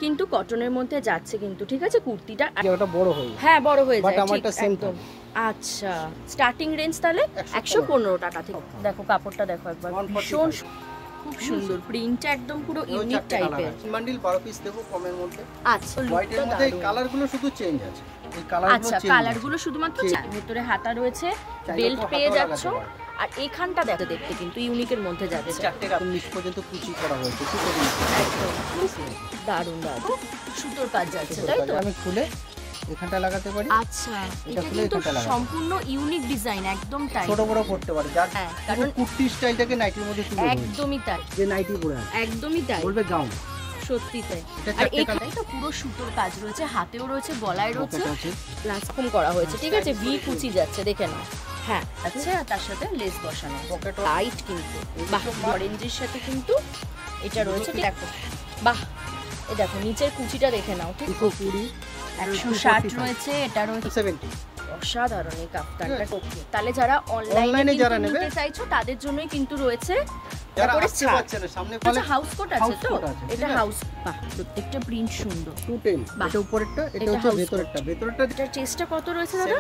কিন্তু কটনের মধ্যে যাচ্ছে কিন্তু, ঠিক আছে? কুর্তিটা এটা বড় হয়ে যায়, হ্যাঁ বড় হয়ে যায়, বাট আমারটা সেম তো। আচ্ছা, স্টার্টিং রেঞ্জ তাহলে 115 টাকা থেকে। দেখো কাপড়টা দেখো একবার, ভীষণ খুব সুন্দর, প্রিন্টটা একদম পুরো ইউনিক টাইপের। বান্ডিল 12 পিস দেবো কমের মধ্যে। আচ্ছা, হোয়াইটের মধ্যে কালারগুলো শুধু চেঞ্জ আছে, এই কালারগুলো চেঞ্জ। আচ্ছা, কালারগুলো শুধুমাত্র ভিতরে হাতা রয়েছে, বেল্ট পেয়ে যাচ্ছ। আর এখানটা দেখতে কিন্তু ইউনিকের মধ্যে যাচ্ছে। 4টে কাপড় নিচ পর্যন্ত কুচি করা হয়েছে, একদম দারুণ দারুণ সুতোর কাজ যাচ্ছে, তাই তো? আমি খুলে এখানটা লাগাতে পারি। আচ্ছা, এটা কিন্তু সম্পূর্ণ ইউনিক ডিজাইন, একদম তাই। ছোট বড় করতে পারি, যার কারণ কুর্তি স্টাইলটাকে নাইটির মধ্যে তুলে ধরে। একদমই তাই, যে নাইটি পরে আছে একদমই তাই, বলবে গাউন। সত্যি তাই। আর এখানে তো পুরো সুতোর কাজ রয়েছে, হাতেও রয়েছে, গলায় রয়েছে, প্লাসকম করা হয়েছে, ঠিক আছে? ভি কুচি যাচ্ছে, দেখে নাও। হ্যাঁ, আচ্ছা, তার সাথে লেস বসানো, পকেট লাইট কিন্তু, বাহ, অরেঞ্জের সাথে কিন্তু এটা রয়েছে। দেখো, বাহ, এই দেখো নিচের কুচিটা দেখে নাও, ঠিক? 160 রয়েছে, এটা রয়েছে 70। অসাধারণ এই কাফতানটা। ওকে, তাহলে যারা অনলাইনে যারা নিতে চাইছো তাদের জন্যই কিন্তু রয়েছে। তারপরে সামনে আচ্ছা, হাউস কোট আছে তো? এটা হাউস, বাহ, প্রত্যেকটা প্রিন্ট সুন্দর। 210, এটা উপরেরটা, এটা হচ্ছে ভেতরেরটা। ভেতরেরটা এটার চেস্টটা কত রয়েছে দাদা?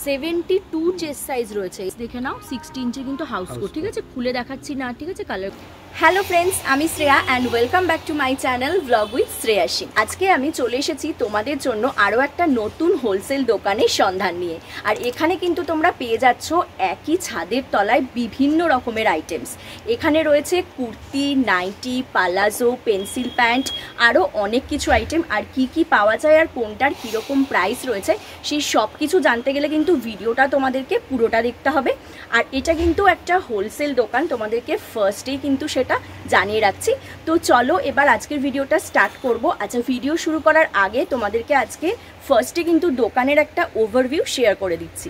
72 চেস্ট সাইজ রয়েছে, দেখে নাও। 60 ইঞ্চি কিন্তু হাউস কোট, ঠিক আছে? খুলে দেখাচ্ছি না, ঠিক আছে? কালার। হ্যালো ফ্রেন্ডস, আমি Shreya and welcome back to my channel blog with Shreya Singh. আজকে আমি চলে এসেছি তোমাদের জন্য আরও একটা নতুন হোলসেল দোকানের সন্ধান নিয়ে। আর এখানে কিন্তু তোমরা পেয়ে যাচ্ছ একই ছাদের তলায় বিভিন্ন রকমের আইটেমস। এখানে রয়েছে kurti, nightie, palazzo, pencil pant, আরও অনেক কিছু আইটেম। আর কি কি পাওয়া যায় আর কোনটার কীরকম প্রাইস রয়েছে সেই সব কিছু জানতে গেলে কিন্তু ভিডিওটা তোমাদেরকে পুরোটা দেখতে হবে। আর এটা কিন্তু একটা হোলসেল দোকান, তোমাদেরকে ফার্স্টেই কিন্তু সেটা জানিয়ে রাখছি। তো চলো এবার আজকের ভিডিওটা স্টার্ট করব। আচ্ছা, ভিডিও শুরু করার আগে তোমাদেরকে আজকে ফার্স্টে কিন্তু দোকানের একটা ওভারভিউ শেয়ার করে দিচ্ছি।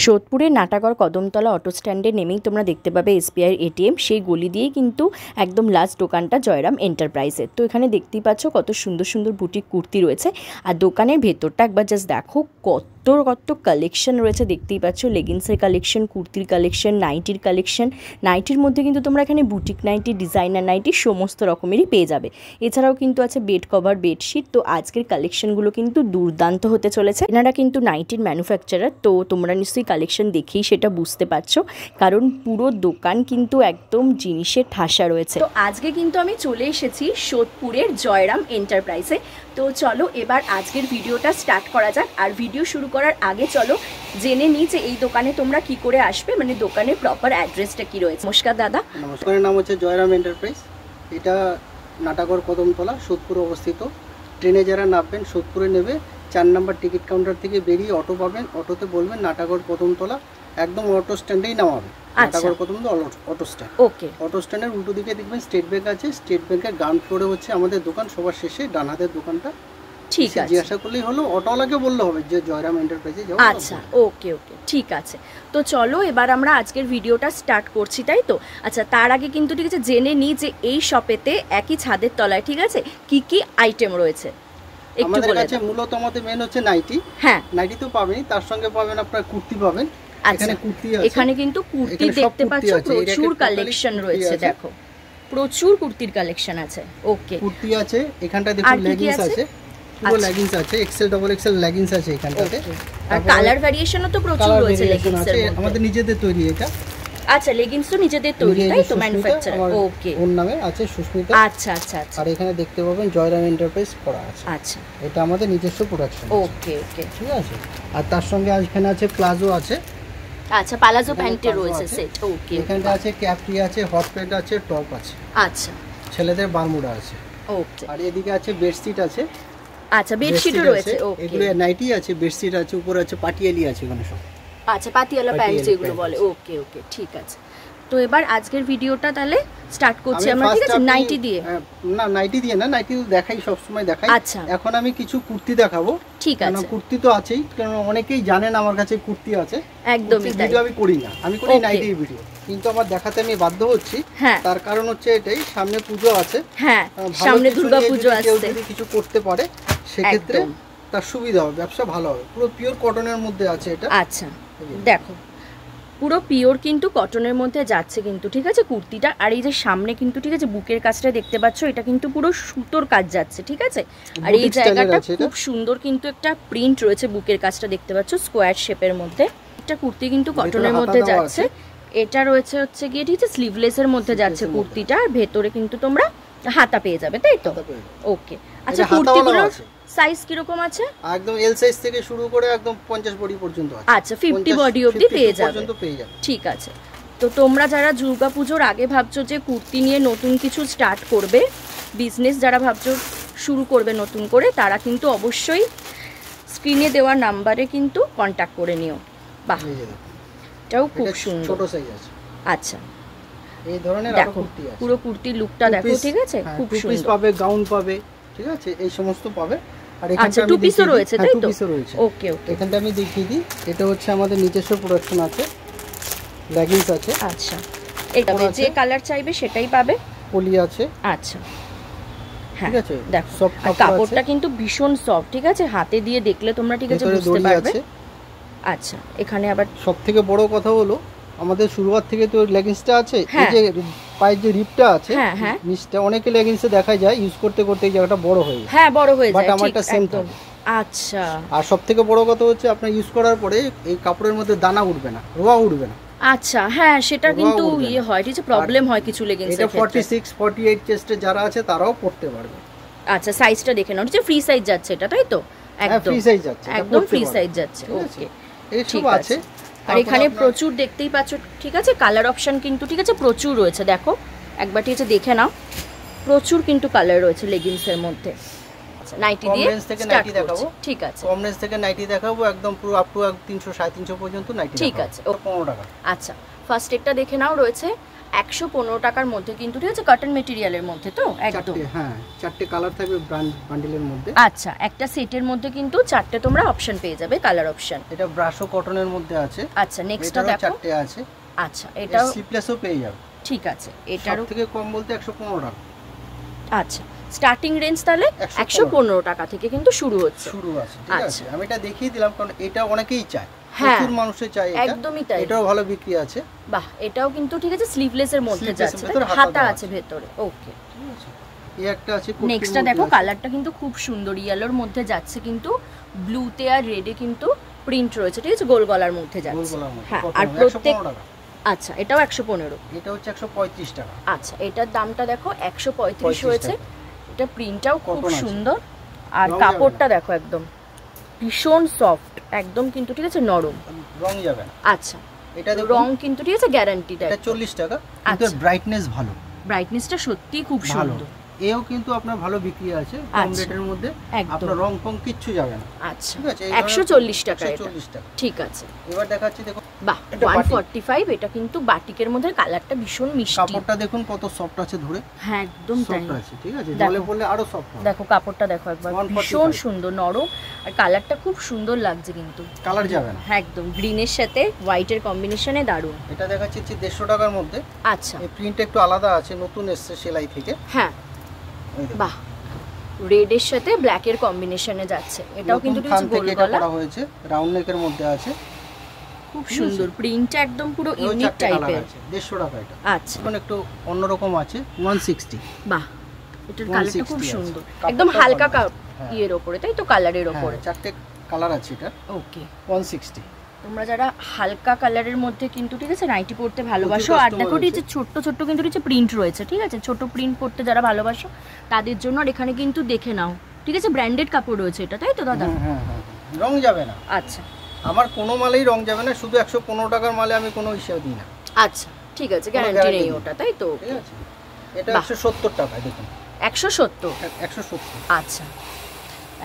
সোদপুরের নাটাগড় কদমতলা অটো স্ট্যান্ডে নেমেই তোমরা দেখতে পাবে এসবিআই এটিএম। সেই গলি দিয়েই কিন্তু একদম লাস্ট দোকানটা জয়রাম এন্টারপ্রাইজের। তো এখানে দেখতেই পাচ্ছ কত সুন্দর সুন্দর বুটিক কুর্তি রয়েছে। আর দোকানের ভেতরটা একবার জাস্ট দেখো, কত কালেকশন রয়েছে, দেখতেই পাচ্ছ। লেগিংসের কালেকশন, কুর্তির কালেকশন, নাইটির কালেকশন। নাইটির মধ্যে কিন্তু তোমরা এখানে বুটিক নাইটি, ডিজাইনার নাইটি সমস্ত রকমেরই পেয়ে যাবে। এছাড়াও কিন্তু আছে বেড কভার, বেডশিট। তো আজকের কালেকশনগুলো কিন্তু দুর্দান্ত হতে চলেছে। এনারা কিন্তু নাইটির ম্যানুফ্যাকচারার, তো তোমরা নিশ্চয়ই কালেকশন দেখেই সেটা বুঝতে পারছো, কারণ পুরো দোকান কিন্তু একদম জিনিসের ঠাসা রয়েছে। তো আজকে কিন্তু আমি চলে এসেছি সোদপুরের জয়রাম এন্টারপ্রাইজে। তো চলো এবার আজকের ভিডিওটা স্টার্ট করা যাক। আর ভিডিও শুরু করার আগে চলো জেনে নিই যে এই দোকানে তোমরা কি করে আসবে, মানে দোকানের প্রপার অ্যাড্রেসটা কি রয়েছে। নমস্কার দাদা। নমস্কার, নাম হচ্ছে জয়রাম এন্টারপ্রাইজ। এটা নাটাগড় কদমতলা, সোদপুরে অবস্থিত। ট্রেনে যারা নামবেন সোদপুরে নেবে, 4 নম্বর টিকিট কাউন্টার থেকে বেরিয়ে অটো পাবেন, অটোতে বলবেন নাটাগড় কদমতলা, একদম অটো স্ট্যান্ডেই নামাবে। Natagarh Kadamtala auto stand. Okay, auto স্ট্যান্ডের উল্টো দিকে দেখবেন স্টেট ব্যাংক আছে। স্টেট ব্যাংকের গ্রাউন্ড ফ্লোরে হচ্ছে আমাদের দোকান, সবার শেষে ডান হাতের দোকানটা। ঠিক আছে, জিজ্ঞাসা করলেই হলো, অটোওয়ালাকে বললে হবে যে জয়রাম এন্টারপ্রাইজে যাও। আচ্ছা, ওকে ওকে, ঠিক আছে। তো চলো এবার আমরা আজকের ভিডিওটা স্টার্ট করছি, তাই তো? আচ্ছা, তার আগে কিন্তু ঠিক আছে জেনে নিই যে এই শপেতে একই ছাদের তলায় ঠিক আছে কি কি আইটেম রয়েছে একটু বলে দাও। আমাদের কাছে মূলত আমাদের মেন হচ্ছে নাইটি। হ্যাঁ, নাইটি তো পাবেনই, তার সঙ্গে পাবেন আপনার কুর্তি পাবেন। এখানে কুর্তি আছে, এখানে কিন্তু কুর্তি দেখতে পাচ্ছ, প্রচুর কালেকশন রয়েছে। দেখো প্রচুর কুর্তির কালেকশন আছে। ওকে, কুর্তি আছে, এখানটা দেখুন লেগিংস আছে, পুরো লেগিংস আছে, এক্সেল ডাবল এক্সেল লেগিংস আছে এখানটাতে। আর কালার ভ্যারিয়েশনও তো প্রচুর রয়েছে লেগিংসের মধ্যে। আমাদের নিজেদের তৈরি এটা। আচ্ছা, লেগিংস তো নিজেদের তৈরি, তাই তো? ম্যানুফ্যাকচারার। ওকে, ওর নামে আছে সুস্মিতা। আচ্ছা আচ্ছা আচ্ছা। আর এখানে দেখতে পাবেন জয়রাম এন্টারপ্রাইজ করা আছে। আচ্ছা, এটা আমাদের নিজস্ব প্রোডাকশন। ওকে ওকে, ঠিক আছে। আর তার সঙ্গে এখানে আছে প্লাজো আছে। আচ্ছা, পালাজো প্যান্টের রয়েছে সেট। ওকে, এখানটা আছে ক্যাপরি আছে, হট প্যান্ট আছে, টপ আছে। আচ্ছা, ছেলেদের বারমুডা আছে। ওকে। আর এদিকে আছে বেডশিট আছে। আচ্ছা, বেডশিটও রয়েছে। ওকে, এগুলো নাইটি আছে, বেডশিট আছে, উপরে আছে পাটিয়ালি আছে এখানে সব। আচ্ছা, পাতিয়ালা প্যান্ট যেগুলো বলে। ওকে ওকে, ঠিক আছে। তো এবার আজকের ভিডিওটা তাহলে স্টার্ট করছি আমরা, ঠিক আছে? নাইটি দিয়ে না, নাইটি দিয়ে না, নাইটি দেখাই সব সময় দেখাই। আচ্ছা, এখন আমি কিছু কুর্তি দেখাবো। ঠিক আছে, কুর্তি তো আছেই, কারণ অনেকেই জানেন আমার কাছে কুর্তি আছে। একদমই তাই। ভিডিও আমি করি না, আমি করি নাইটির ভিডিও, কিন্তু আমার দেখাতে আমি বাধ্য হচ্ছি। তার কারণ হচ্ছে এটাই, সামনে পুজো আছে। হ্যাঁ, সামনে দুর্গাপুজো আসছে। যদি কিছু করতে পারে সেক্ষেত্রে তার সুবিধা হবে, ব্যবসা ভালো হবে। পুরো পিওর কটনের মধ্যে আছে এটা। আচ্ছা, দেখো পুরো পিওর কিন্তু কটনের মধ্যে যাচ্ছে কিন্তু, ঠিক আছে কুর্তিটা। আর এই যে সামনে কিন্তু ঠিক আছে বুকের কাজটা দেখতে পাচ্ছ, এটা কিন্তু পুরো সুতোর কাজ যাচ্ছে, ঠিক আছে। আর এই জায়গাটা খুব সুন্দর কিন্তু একটা প্রিন্ট রয়েছে, বুকের কাজটা দেখতে পাচ্ছ স্কোয়ার শেপের মধ্যে। একটা কুর্তি কিন্তু কটনের মধ্যে যাচ্ছে, এটা রয়েছে হচ্ছে গিয়ে ঠিক আছে স্লিভলেসের মধ্যে যাচ্ছে কুর্তিটা। আর ভেতরে কিন্তু তোমরা হাতা পেয়ে যাবে, তাই তো? ওকে। আচ্ছা কুর্তিগুলোর সাইজ কিরকম আছে? একদম এল সাইজ থেকে শুরু করে একদম 50 বডি পর্যন্ত আছে। আচ্ছা 50 বডি অবধি পেয়ে যাবে, ঠিক আছে। তো তোমরা যারা দুর্গাপুজোর আগে ভাবছো যে কুর্তি নিয়ে নতুন কিছু স্টার্ট করবে, বিজনেস যারা ভাবছো শুরু করবে নতুন করে, তারা কিন্তু অবশ্যই স্ক্রিনে দেওয়া নাম্বারে কিন্তু কন্ট্যাক্ট করে নিও। বাহ, এটাও খুব সুন্দর, ছোট সাইজ আছে। আচ্ছা এই ধরনের আরো কুর্তি আছে, পুরো কুর্তির লুকটা দেখো, ঠিক আছে খুব সুন্দর। পিস পাবে, গাউন পাবে, ঠিক আছে, এই সমস্ত পাবে। আর আচ্ছা টু পিসও রয়েছে, তাই তো? ওকে ওকে, এখানটা আমি দেখিয়ে দিই, এটা হচ্ছে আমাদের নিজস্ব প্রোডাকশন আছে, লেগিংস আছে। আচ্ছা এটা যে কালার চাইবে সেটাই পাবে, পলি আছে। আচ্ছা হ্যাঁ ঠিক আছে, দেখো আর কাপড়টা কিন্তু ভীষণ সফট, ঠিক আছে, হাতে দিয়ে দেখলে তোমরা ঠিক আছে বুঝতে পারবে। আচ্ছা এখানে আবার সবথেকে বড় কথা হলো আমাদের শুরুয়াত থেকে তো লেগিংসটা আছে, এই যে পায়ের যে রিপটা আছে নিচটা, অনেকে লেগিংসে দেখা যায় ইউজ করতে করতে এই জায়গাটা বড় হয়ে যায়। হ্যাঁ বড় হয়ে যায়, বাট আমারটা সেম তো। আচ্ছা আর সবথেকে বড় কথা হচ্ছে আপনার ইউজ করার পরে এই কাপড়ের মধ্যে দানা উঠবে না, রোয়া উঠবে না। আচ্ছা হ্যাঁ সেটা কিন্তু ইয়ে হয়, ঠিক আছে, প্রবলেম হয় কিছু লেগিংসের ক্ষেত্রে। এটা 46 48 চেস্টে যারা আছে তারাও পরতে পারবে। আচ্ছা সাইজটা দেখে নাও, ঠিক ফ্রি সাইজ যাচ্ছে এটা, তাই তো? একদম ফ্রি সাইজ যাচ্ছে, একদম ফ্রি সাইজ যাচ্ছে। ওকে এই সব আছে। আর এখানে প্রচুর দেখতেই পাচ্ছ, ঠিক আছে, কালার অপশন কিন্তু ঠিক আছে প্রচুর রয়েছে। দেখো একবার ঠিক আছে দেখে নাও, প্রচুর কিন্তু কালার রয়েছে লেগিংসের মধ্যে। আচ্ছা নাইটি দিয়ে স্টার্ট দেখাবো, ঠিক আছে, কম রেঞ্জ থেকে নাইটি দেখাবো, একদম পুরো আপ টু 300 350 পর্যন্ত নাইটি, ঠিক আছে। 15 টাকা। আচ্ছা ফার্স্ট এটা দেখে নাও, রয়েছে 115 টাকার মধ্যে কিন্তু, ঠিক আছে, কটন মেটেরিয়ালের মধ্যে তো একদম। হ্যাঁ চারটে কালার থাকবে বান্ডেলের মধ্যে। আচ্ছা একটা সেটের মধ্যে কিন্তু চারটে তোমরা অপশন পেয়ে যাবে, কালার অপশন। এটা ব্রাশো কটনের মধ্যে আছে। আচ্ছা নেক্সটটা দেখো, চারটে আছে। আচ্ছা এটাও স্লিপলেসও পেয়ে যাবে, ঠিক আছে। এটারও থেকে কম বলতে 115 টাকা। আচ্ছা স্টার্টিং রেঞ্জ তাহলে 115 টাকা থেকে কিন্তু শুরু হচ্ছে, শুরু আছে, ঠিক আছে। আমি এটা দেখিয়ে দিলাম কারণ এটা অনেকেই চায়, হ্যাঁ প্রচুর মানুষই চায় এটা, একদমই তাই। এটাও ভালো বিক্রি আছে। বাহ এটাও কিন্তু ঠিক আছে স্লিভলেসের মধ্যে যাচ্ছে, হাতা আছে ভেতরে। ওকে ঠিক আছে, এই একটা আছে। নেক্সটটা দেখো, কালারটা কিন্তু খুব সুন্দর, ইয়েলোর মধ্যে যাচ্ছে কিন্তু ব্লুতে আর রেডে কিন্তু প্রিন্ট রয়েছে, ঠিক আছে, গোল গলার মধ্যে যাচ্ছে। হ্যাঁ আর প্রত্যেক আচ্ছা এটাও 115, এটা হচ্ছে 135 টাকা। আচ্ছা এটার দামটা দেখো 135 হয়েছে। এটা প্রিন্টটাও খুব সুন্দর, আর কাপড়টা দেখো একদম ভীষণ সফট, একদম কিন্তু ঠিক আছে নরম, রং যাবে না। আচ্ছা এটা রং কিন্তু ঠিক আছে গ্যারান্টি দেয়। এটা 40 টাকা, কিন্তু ব্রাইটনেস ভালো, ব্রাইটনেসটা সত্যি খুব সুন্দর। এও কিন্তু আপনার ভালো বিক্রি আছে কম রেটের মধ্যে, আপনার রং ফং কিচ্ছু যাবে না। আচ্ছা ঠিক আছে, 140 টাকা এটা, ঠিক আছে। এবার দেখাচ্ছি দেখো, বাহ 145, এটা কিন্তু বাটিকের মধ্যে কালারটা ভীষণ মিষ্টি। কাপড়টা দেখুন কত সফট আছে ধরে, হ্যাঁ একদম তাই আছে, ঠিক আছে, জলে পড়লে আরো সফট হবে। দেখো কাপড়টা দেখো একবার, ভীষণ সুন্দর নরম, আর কালারটা খুব সুন্দর লাগছে কিন্তু, কালার যাবে না। হ্যাঁ একদম গ্রিনের সাথে হোয়াইটের কম্বিনেশনে দারুণ। এটা দেখাচ্ছি 150 টাকার মধ্যে। আচ্ছা এই প্রিন্টটা একটু আলাদা আছে, নতুন এসেছে সেলাই থেকে। হ্যাঁ বাহ রেডের সাথে ব্ল্যাকের কম্বিনেশনে যাচ্ছে, এটাও কিন্তু কিছু গোল গলা করা হয়েছে, রাউন্ড নেকের মধ্যে আছে, খুব সুন্দর প্রিন্টটা একদম পুরো ইউনিক টাইপের। 150 টাকা এটা। আচ্ছা এখন একটু অন্যরকম আছে 160। বাহ এটার কালারটা খুব সুন্দর, একদম হালকা ইয়ের উপরে, তাই তো, কালারের উপরে চারটে কালার আছে এটা। ওকে 160। তোমরা যারা হালকা কালারের মধ্যে কিন্তু ঠিক আছে নাইটি পরতে ভালোবাসো, আর দেখো এই যে ছোট্ট ছোট্ট কিন্তু কিছু প্রিন্ট রয়েছে, ঠিক আছে, ছোট প্রিন্ট পরতে যারা ভালোবাসো তাদের জন্য। আর এখানে কিন্তু দেখে নাও, ঠিক আছে, ব্র্যান্ডেড কাপড় রয়েছে এটা, তাই তো দাদা? হ্যাঁ হ্যাঁ, রং যাবে না। আচ্ছা আমার কোনো মালেই রং যাবে না, শুধু 115 টাকার মালে আমি কোনো হিসাব দিই না। আচ্ছা ঠিক আছে, গ্যারান্টি নেই ওটা, তাই তো? ঠিক আছে, এটা 170 টাকা, দেখুন 170। 170। আচ্ছা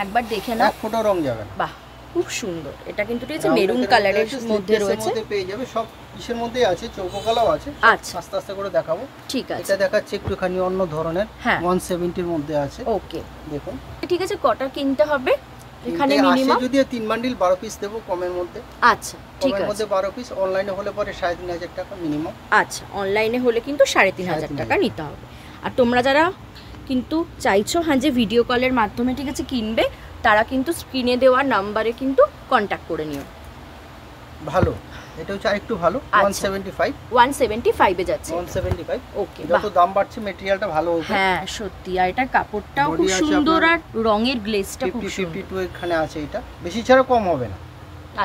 একবার দেখে নাও, এক ফোঁটা রং যাবে না। বাহ খুব সুন্দর, এটা কিন্তু ঠিক আছে মেরুন কালারের মধ্যে রয়েছে, পেয়ে যাবে সব কিসের মধ্যেই আছে, চৌকো কালাও আছে। আচ্ছা আস্তে আস্তে করে দেখাবো, ঠিক আছে। এটা দেখাচ্ছি একটুখানি অন্য ধরনের, 170 এর মধ্যে আছে। ওকে দেখুন, ঠিক আছে, কটা কিনতে হবে এখানে মিনিমাম? যদি 3 বান্ডিল 12 পিস দেব কমের মধ্যে। আচ্ছা ঠিক আছে, কমের মধ্যে 12 পিস, অনলাইনে হলে পরে 3500 টাকা মিনিমাম। আচ্ছা অনলাইনে হলে কিন্তু 3500 টাকা নিতে হবে। আর তোমরা যারা কিন্তু চাইছো হ্যাঁ যে ভিডিও কলের মাধ্যমে ঠিক আছে কিনবে, তারা কিন্তু স্ক্রিনে দেওয়া নাম্বারে কিন্তু কন্ট্যাক্ট করে নিও। ভালো এটা হচ্ছে আরেকটু ভালো, 175 175 এ যাচ্ছে 175। ওকে, যত দাম বাড়ছে মেটেরিয়ালটা ভালো হবে। হ্যাঁ সত্যি, আর এটা কাপড়টাও খুব সুন্দর আর রঙের গ্লেজটা খুব সুন্দর। 52 এখানে আছে, এটা বেশি ছাড়া কম হবে না।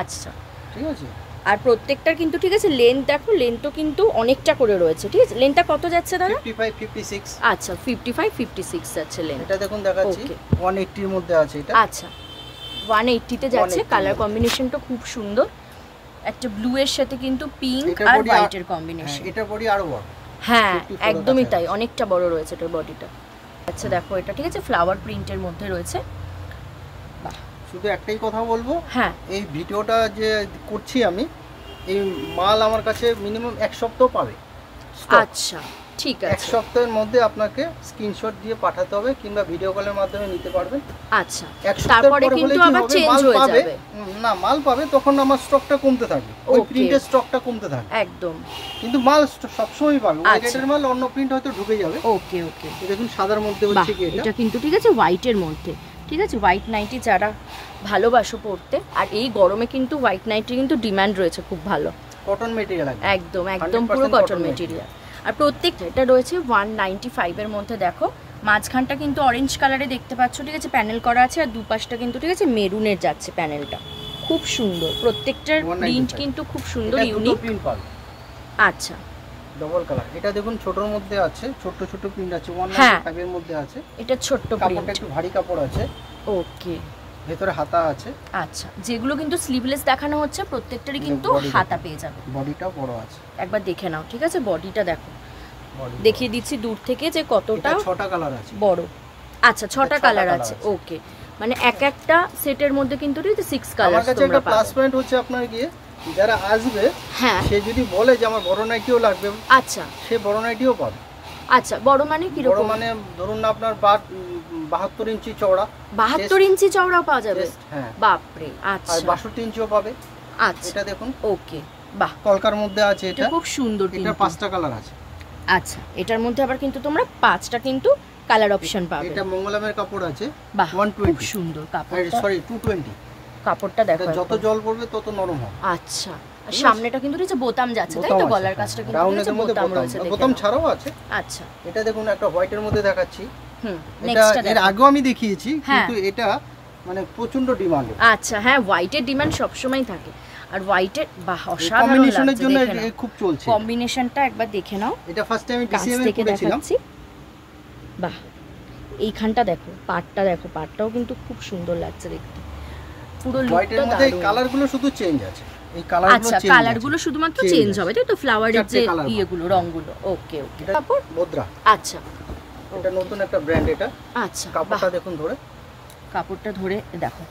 আচ্ছা ঠিক আছে, আর প্রত্যেকটার কিন্তু ঠিক আছে লেন্থ দেখো, লেন্থও কিন্তু অনেকটা করে রয়েছে। ঠিক আছে, লেন্থটা কত যাচ্ছে দাদা? 55 56। আচ্ছা 55 56 যাচ্ছে লেন্থ। এটা দেখুন দেখাচ্ছি 180 এর মধ্যে আছে এটা। আচ্ছা 180 তে যাচ্ছে। কালার কম্বিনেশনটা খুব সুন্দর, একটা ব্লু এর সাথে কিন্তু পিঙ্ক আর হোয়াইট এর কম্বিনেশন। এটা বডি আরো বড়। হ্যাঁ একদমই তাই, অনেকটা বড় রয়েছে এটার বডিটা। আচ্ছা দেখো এটা ঠিক আছে ফ্লাওয়ার প্রিন্টের মধ্যে রয়েছে। বাহ, শুধু একটাই কথা বলবো, হ্যাঁ এই ভিডিওটা যে করছি আমি, এই মাল আমার কাছে মিনিমাম 1 সপ্তাহ পাবে। আচ্ছা ঠিক 1 আছে, সপ্তাহের মধ্যে আপনাকে স্ক্রিনশট দিয়ে পাঠাতে হবে কিংবা ভিডিও কলের মাধ্যমে নিতে পারবেন। আচ্ছা 1 সপ্তাহ তারপরে পরে কিন্তু হলে আবার চেঞ্জ হয়ে যাবে। না, মাল পাবে তখন আমার স্টকটা কমতে থাকবে, ওই প্রিন্টের স্টকটা কমতে থাকবে একদম। কিন্তু মাল সবসময় পাবে। ওই রেটের মাল অন্য প্রিন্ট হয়তো ঢুকে যাবে। ওকে ওকে, দেখুন সাদার মধ্যে হচ্ছে কি এটা কিন্তু ঠিক আছে হোয়াইটের মধ্যে। ঠিক আছে, হোয়াইট নাইটি যারা ভালোবাসো পরতে, আর এই গরমে কিন্তু হোয়াইট নাইটি কিন্তু ডিমান্ড রয়েছে খুব ভালো। কটন মেটেরিয়াল একদম একদম পুরো কটন মেটেরিয়াল। আর প্রত্যেকটা এটা রয়েছে 195 এর মধ্যে। দেখো মাঝখানটা কিন্তু অরেঞ্জ কালারে দেখতে পাচ্ছ, ঠিক আছে প্যানেল করা আছে, আর দুপাশটা কিন্তু ঠিক আছে মেরুনের যাচ্ছে প্যানেলটা, খুব সুন্দর। প্রত্যেকটার প্রিন্ট কিন্তু খুব সুন্দর, ইউনিক প্রিন্ট পাবে। আচ্ছা ডাবল কালার, এটা দেখুন ছোটর মধ্যে আছে, ছোট ছোট প্রিন্ট আছে, 195 এর মধ্যে আছে। এটা ছোট্ট প্রিন্ট, কাপড়টা একটু ভারী কাপড় আছে। ওকে, ভেতরে হাতা আছে। আচ্ছা যেগুলো কিন্তু স্লিভলেস দেখানো হচ্ছে প্রত্যেকটারই কিন্তু হাতা পেয়ে যাবে। বডিটা বড় আছে, একবার দেখে নাও। ঠিক আছে, বডিটা দেখো, দেখিয়ে দিচ্ছি দূর থেকে যে কতটা 6টা কালার আছে বড়। আচ্ছা 6টা কালার আছে, ওকে। মানে এক একটা সেটের মধ্যে কিন্তু 6 কালার। আমার কাছে একটা প্লাস পয়েন্ট হচ্ছে আপনার গিয়ে যারা আসবে, হ্যাঁ সে যদি বলে যে আমার বড় নাইটিও লাগবে, আচ্ছা সে বড় নাইটিও পাবে। আচ্ছা বড় মানে কি রকম? বড় মানে ধরুন না আপনার 72 ইঞ্চি চওড়া, 72 ইঞ্চি চওড়াও পাওয়া যাবে? হ্যাঁ বাপরে, আচ্ছা। আর 62 ইঞ্চিও পাবে। আচ্ছা এটা দেখুন, ওকে, বাহ কলকার মধ্যে আছে। এটা খুব সুন্দর, এটা 5টা কালার আছে। আচ্ছা এটার মধ্যে আবার কিন্তু তোমরা 5টা কিন্তু কালার অপশন পাবে। এটা মঙ্গলামের কাপড় আছে, বাহ 120, খুব সুন্দর কাপড়টা, সরি 220। কাপড়টা দেখো, যত জল পড়বে তত নরম হবে। আচ্ছা আর সামনেটা কিন্তু নিচে বোতাম যাচ্ছে, তাই তো? গলার কাছটা কিন্তু নিচে বোতাম রয়েছে, বোতাম ছাড়াও আছে। আচ্ছা এটা দেখুন একটা হোয়াইটের মধ্যে দেখাচ্ছি। এটা নেক্সটটা এর আগেও আমি দেখিয়েছি, কিন্তু এটা মানে প্রচন্ড ডিমান্ড। আচ্ছা হ্যাঁ, হোয়াইটের ডিমান্ড সব সময় থাকে, আর হোয়াইটের বাহ অসাধারণ কম্বিনেশনের জন্য খুব চলছে। কম্বিনেশনটা একবার দেখে নাও। এটা ফার্স্ট টাইম ডিসিএম এ করেছিলাম। বাহ এইখানটা দেখো, পাটটা দেখো, পাটটাও কিন্তু খুব সুন্দর লাগছে দেখতে। পুরো হোয়াইটের মধ্যে কালারগুলো শুধু চেঞ্জ আছে, এই কালারগুলো চেঞ্জ। আচ্ছা কালারগুলো শুধুমাত্র চেঞ্জ হবে, তাই তো? ফ্লাওয়ারের যে ইয়েগুলো, রংগুলো। ওকে ওকে, কাপড় মুদ্রা। আচ্ছা এটা নতুন একটা ব্র্যান্ড। এটা আচ্ছা, কাপড়টা দেখুন ধরে, কাপড়টা ধরে দেখো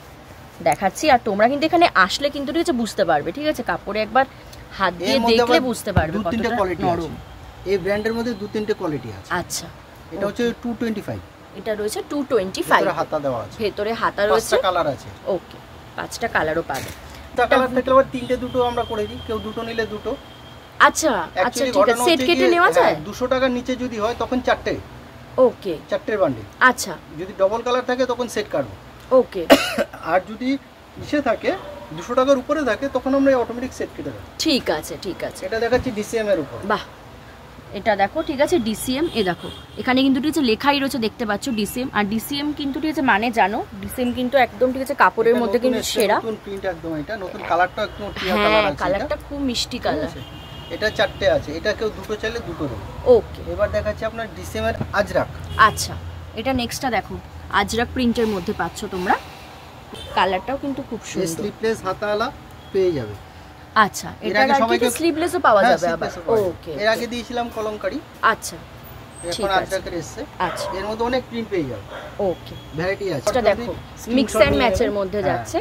দেখাচ্ছি। আর তোমরা কিন্তু এখানে আসলে কিন্তু ঠিক আছে বুঝতে পারবে। ঠিক আছে, কাপড়ে একবার হাত দিয়ে দেখলে বুঝতে পারবে কতটা নরম। এই ব্র্যান্ডের মধ্যে 2-3টে কোয়ালিটি আছে। আচ্ছা এটা হচ্ছে 225। এটা রয়েছে 225, ভেতরে হাতা দেওয়া আছে, ভেতরে হাতা রয়েছে, 5টা কালার আছে। ওকে 5টা কালারও পাবে। একটা কালার থাকলে আবার 3টে 2টো আমরা করে দিই, কেউ 2টো নিলে 2টো। আচ্ছা আচ্ছা ঠিক আছে, সেট কেটে নেওয়া যায়। 200 টাকার নিচে যদি হয় তখন 4টে, ওকে 4টের বান্ডিল। আচ্ছা যদি ডবল কালার থাকে তখন সেট কাটবো, ওকে। আর যদি ইসে থাকে 200 টাকার উপরে থাকে তখন আমরা অটোমেটিক সেট কেটে দেব। ঠিক আছে ঠিক আছে, এটা দেখাচ্ছি ডিসিএম এর উপর। বাহ এটা দেখো, ঠিক আছে ডিসিএম। এ দেখো এখানে কিন্তু ঠিক আছে লেখাই রয়েছে, দেখতে পাচ্ছ ডিসিএম। আর ডিসিএম কিন্তু ঠিক আছে মানে জানো, ডিসিএম কিন্তু একদম ঠিক আছে কাপড়ের মধ্যে কিন্তু সেরা। নতুন প্রিন্ট একদম, এটা নতুন কালারটা একদম টিয়া কালার আছে। হ্যাঁ কালারটা খুব মিষ্টি কালার। এটা 4টে আছে, এটা কেউ 2টো চাইলে 2টো দেব। ওকে, এবার দেখাচ্ছি আপনার ডিসিএম এর আজরাক। আচ্ছা এটা নেক্সটটা দেখো, আজরাক প্রিন্টের মধ্যে পাচ্ছ তোমরা। কালারটাও কিন্তু খুব সুন্দর, স্লিভলেস হাতাওয়ালা পেয়ে যাবে। আচ্ছা এটা কি স্লিভলেসও পাওয়া যাবে আবার? ওকে, এর আগে দিয়েছিলাম কলমকারি। আচ্ছা এখন আজরাকের এসেছে। আচ্ছা এর মধ্যে অনেক প্রিন্ট পেয়ে যাবে। ওকে ভ্যারাইটি আছে। এটা দেখো মিক্স এন্ড ম্যাচের মধ্যে যাচ্ছে,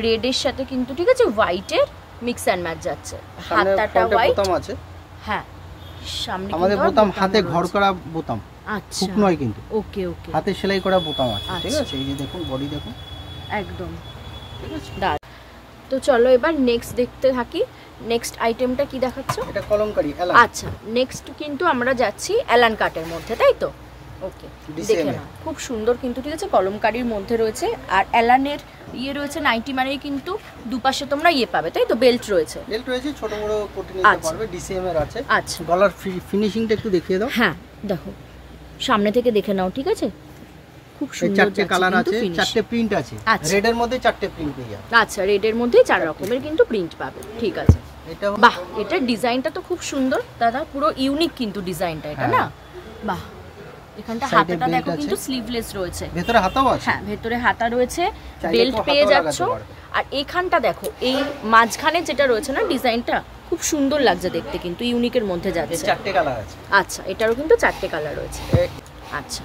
রেড এর সাথে কিন্তু ঠিক আছে হোয়াইটের মিক্স এন্ড ম্যাচ যাচ্ছে। হাতাটা হোয়াইট, বোতাম আছে। হ্যাঁ সামনে আমাদের বোতাম হাতে ঘর করা বোতাম। আচ্ছা হুক নয় কিন্তু, ওকে ওকে হাতে সেলাই করা বোতাম আছে। ঠিক আছে, এই যে দেখুন বডি দেখুন একদম ঠিক আছে। তো চলো এবার নেক্সট দেখতে থাকি। নেক্সট আইটেমটা কি দেখাচ্ছ? এটা কলমকারি এলান। আচ্ছা নেক্সট কিন্তু আমরা যাচ্ছি এলান কাটের মধ্যে, তাই তো? ওকে দেখে নাও খুব সুন্দর কিন্তু ঠিক আছে কলমকারীর মধ্যে রয়েছে আর অ্যালানের রয়েছে 90 মানেই কিন্তু দুপাশে তোমরা পাবে তাই তো বেল্ট রয়েছে ছোট বড় কোটি নিতে পারবে ডিসিএম এর আছে আচ্ছা গলার ফিনিশিংটা একটু দেখিয়ে দাও হ্যাঁ দেখো সামনে থেকে দেখে নাও ঠিক আছে খুব সুন্দর চারটে কালার আছে চারটে প্রিন্ট আছে রেড এর মধ্যে চারটে প্রিন্ট পেয়ে যাবে আচ্ছা রেড এর মধ্যে চার রকমের কিন্তু প্রিন্ট পাবে ঠিক আছে এটা বাহ এটা ডিজাইনটা তো খুব সুন্দর দাদা পুরো ইউনিক কিন্তু ডিজাইনটা এটা না বাহ এখানটা হাতাটা দেখো কিন্তু স্লিভলেস রয়েছে ভিতরে হাতাও আছে হ্যাঁ ভিতরে হাতা রয়েছে বেল্ট পেয়ে যাচ্ছো আর এখানটা দেখো এই মাঝখানে যেটা রয়েছে না ডিজাইনটা খুব সুন্দর লাগছে দেখতে কিন্তু ইউনিকের মধ্যে যাচ্ছে চারটে কালার আছে আচ্ছা এটারও কিন্তু চারটে কালার রয়েছে আচ্ছা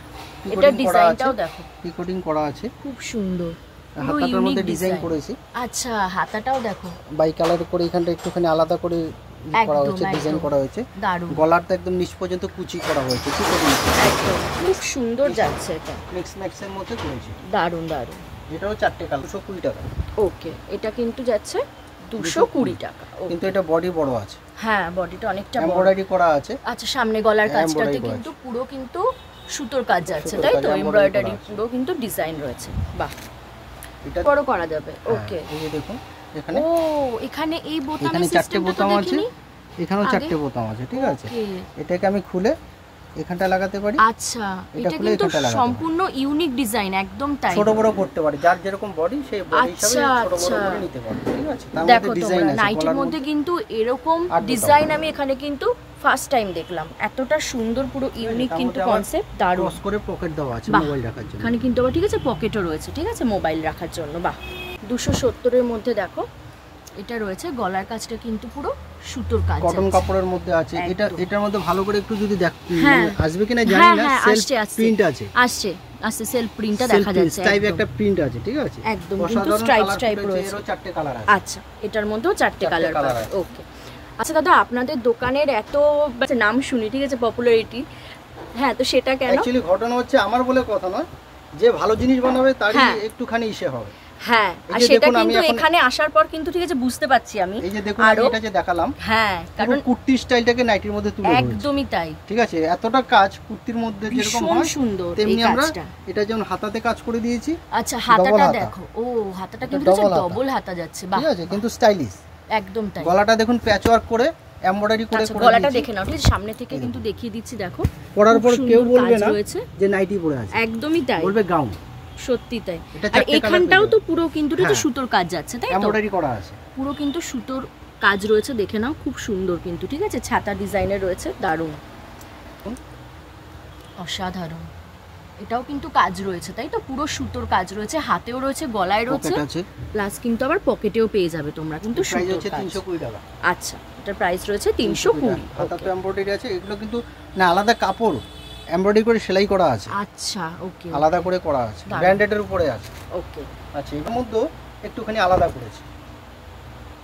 এটা ডিজাইনটাও দেখো পিকোটিং করা আছে খুব সুন্দর হাতাটার মধ্যে ডিজাইন করেছি আচ্ছা হাতাটাও দেখো বাই কালার করে এখানটা একটুখানি আলাদা করে করা হয়েছে ডিজাইন করা হয়েছে দারুণ গলারটা একদম নিচ পর্যন্ত কুচি করা হয়েছে একদম খুব সুন্দর যাচ্ছে এটা মিক্স এর মধ্যে করেছি দারুণ দারুণ এটাও চারটে কালার 220 টাকা ওকে এটা কিন্তু যাচ্ছে 220 টাকা কিন্তু এটা বডি বড় আছে হ্যাঁ বডিটা অনেকটা বড় এমব্রয়ডারি করা আছে আচ্ছা সামনে গলার কাজটাতে কিন্তু পুরো কিন্তু সুতোর কাজ যাচ্ছে তাই তো এমব্রয়ডারি পুরো কিন্তু ডিজাইন রয়েছে বাহ এটা বড় করা যাবে ওকে এই যে দেখুন এখানে এখানে এই বোতামের এখানে চারটে বোতাম আছে এখানেও চারটে বোতাম আছে ঠিক আছে এটাকে আমি খুলে এখানটা লাগাতে পারি আচ্ছা এটা কিন্তু সম্পূর্ণ ইউনিক ডিজাইন একদম তাই ছোট বড় করতে পারি যার যেরকম বডি সেই বডি হিসাবে ছোট বড় করে নিতে পারি ঠিক আছে তার মধ্যে ডিজাইন আছে নাইটির মধ্যে কিন্তু এরকম ডিজাইন আমি এখানে কিন্তু ফার্স্ট টাইম দেখলাম এতটা সুন্দর পুরো ইউনিক কিন্তু কনসেপ্ট দারুণ ক্রস করে পকেট দেওয়া আছে মোবাইল রাখার জন্য এখানে কিন্তু আবার ঠিক আছে পকেটও রয়েছে ঠিক আছে মোবাইল রাখার জন্য বাহ 270 এর মধ্যে দেখো এটা রয়েছে গলার কাজটা কিন্তু পুরো সুতোর কাজ কটন কাপড়ের মধ্যে আছে এটার মধ্যে ভালো করে একটু যদি আসবে কিনা জানি না সেলফ প্রিন্ট আছে আসছে সেলফ প্রিন্টটা দেখা যাচ্ছে টাইপ একটা প্রিন্ট আছে ঠিক আছে একদম কিন্তু স্ট্রাইপ রয়েছে এরও চারটে কালার আছে আচ্ছা এটার মধ্যেও চারটে কালার পাবে ওকে আচ্ছা দাদা আপনাদের দোকানের এত নাম শুনি ঠিক আছে পপুলারিটি হ্যাঁ তো সেটা কেন অ্যাকচুয়ালি ঘটনা হচ্ছে আমার বলে কথা নয় যে ভালো জিনিস বানাবে তারই একটুখানি ইসে হবে হ্যাঁ আর সেটা কিন্তু এখানে আসার পর কিন্তু ঠিক আছে বুঝতে পারছি আমি এই যে দেখুন আমি এটা যে দেখালাম হ্যাঁ কারণ কুর্তি স্টাইলটাকে নাইটির মধ্যে তুলে ধরেছি একদমই তাই ঠিক আছে এতটা কাজ কুর্তির মধ্যে যেরকম হয় সুন্দর তেমনি আমরা এটা যেমন হাতাতে কাজ করে দিয়েছি আচ্ছা হাতাটা দেখো হাতাটা কিন্তু ডবল হাতা যাচ্ছে বাহ ঠিক আছে কিন্তু স্টাইলিশ একদম তাই গলাটা দেখুন প্যাচ ওয়ার্ক করে এমব্রয়ডারি করে গলাটা দেখে নাও ঠিক সামনে থেকে কিন্তু দেখিয়ে দিচ্ছি দেখো পরার পর কেউ বলবে না যে নাইটি পরে আছে একদমই তাই বলবে গাউন সত্যি তাই আর এখানটাও তো পুরো কিন্তু সুতোর কাজ যাচ্ছে তাই তো এমব্রয়ডারি করা আছে পুরো কিন্তু সুতোর কাজ রয়েছে দেখে নাও খুব সুন্দর কিন্তু ঠিক আছে ছাতা ডিজাইনের রয়েছে দারুণ অসাধারণ এটাও কিন্তু কাজ রয়েছে তাই তো পুরো সুতোর কাজ রয়েছে হাতেও রয়েছে গলায় রয়েছে প্লাস কিন্তু আবার পকেটেও পেয়ে যাবে তোমরা কিন্তু সুতোর কাজ 320 টাকা আচ্ছা এটার প্রাইস রয়েছে 320 হাতাতে এমব্রয়ডারি আছে এগুলো কিন্তু না আলাদা কাপড় এমব্রয়ডারি করে সেলাই করা আছে আচ্ছা ওকে আলাদা করে করা আছে ব্র্যান্ডেডের উপরে আছে ওকে আচ্ছা এর মধ্যে একটুখানি আলাদা করেছি